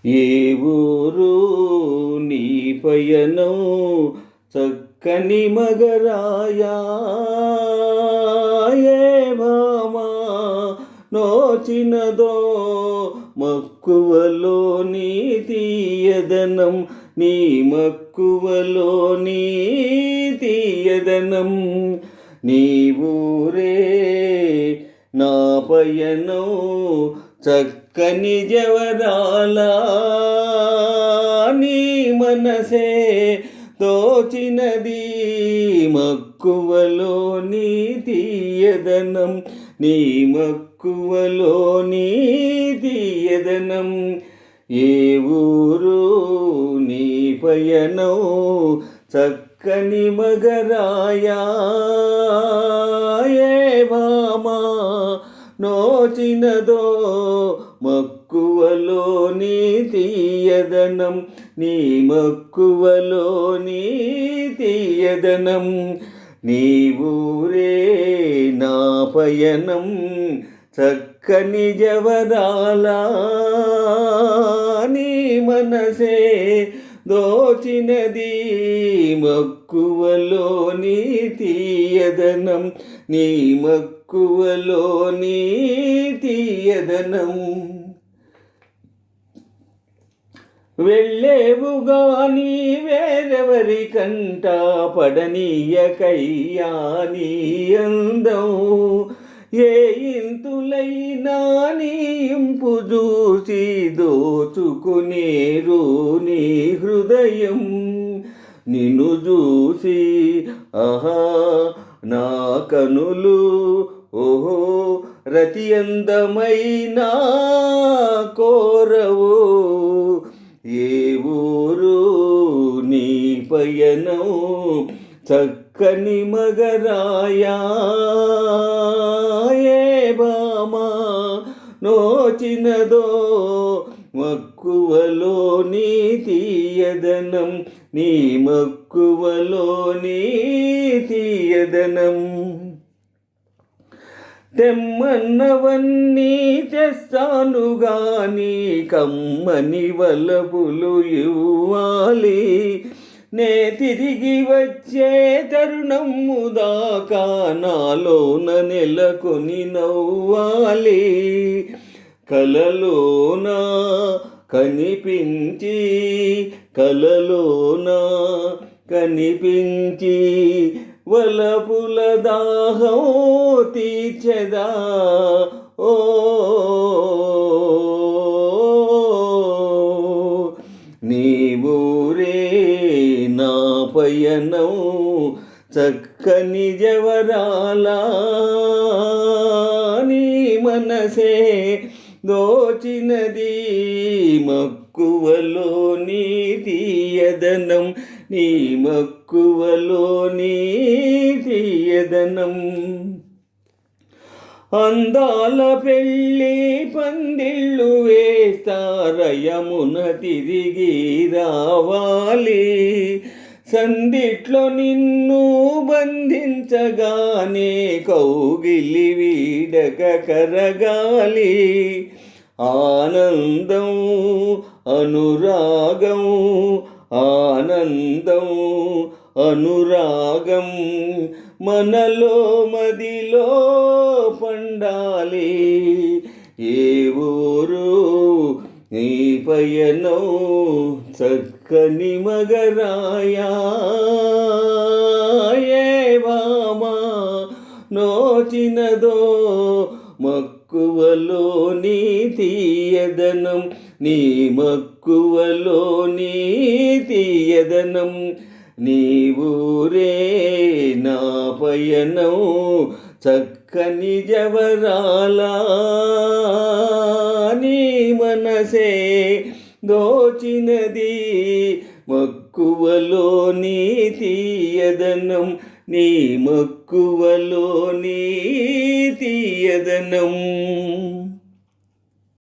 ఏ ఊరు నీ పయనం చక్కని మగరాయా, ఏ భామా నోచినదో మక్కువలో నీ తీయదనం, నీ మక్కువలో నీ తీయదనం. నీ ఊరే నా పయనం చక్కని జవరాలా, నీ మనసే తోచినది మక్కువలో నీ తీయదనం, నీ మక్కువలో నీ తీయదనం. ఏ ఊరు నీ పయనం చక్కని మగరాయా, ఏ భామా నోచినదో మక్కువలో నీ తీయదనం, నీ మక్కువలో నీ తీయదనం. నీ ఊరే నా పయనం చక్కని జవరాలా, నీ మనసే దోచినది మక్కువలో నీ తీయదనం, నీ మక్కువలో నీ తీయదనం. వెళ్ళేవుగాని వేరెవరి కంట పడనీయకయ్యా నీ అందం, ఏ ఇంతులైనా నీ ఇంపు చూసి దోచుకునేరు నీ హృదయం. నిన్ను చూసి ఆహా నా కనులు ఓహో రతి అందమైనా కోరవు. ఏ ఊరు నీ పయనం చక్కని మగరాయా, ఏ భామా నోచినదో మక్కువలో నీ తీయదనం, నీ మక్కువలో నీ తీయదనం. తెమ్మన్నవన్నీ తెస్తాను గాని కమ్మని వలపులు ఇవ్వాలి, నే తిరిగి వచ్చే తరుణము దాకా నాలోన నెలకొని నవ్వాలి. కలలోన కనిపించి కలలోన కనిపించి వలపుల దాహం తీర్చెదా ఓ. నీ ఊరే నా పయనం చక్కని జవరాలా, నీ మనసే దోచినది మక్కువలో నీ తీయదనం, నీ మక్కువలో నీ తీయదనం. అందాల పెళ్ళి పందిళ్ళు వేస్తారయమున తిరిగి రావాలి, సందిట్లో నిన్ను బంధించగానే కౌగిలి వీడక కరగాలి. ఆనందం అనురాగం ఆనందం అనురాగం మనలో మదిలో పండాలి. ఏ ఊరు నీ పయనం చక్కని మగరాయా, ఏ భామా నోచినదో మక్కువలో నీ తీయదనం, నీ మక్కువలో నీ తీయదనం. నీ ఊరే నా పయనం చక్కని జవరాలా, నీ మనసే దోచినది మక్కువలో నీ తీయదనం, నీ మక్కువలో నీ తీయదనం.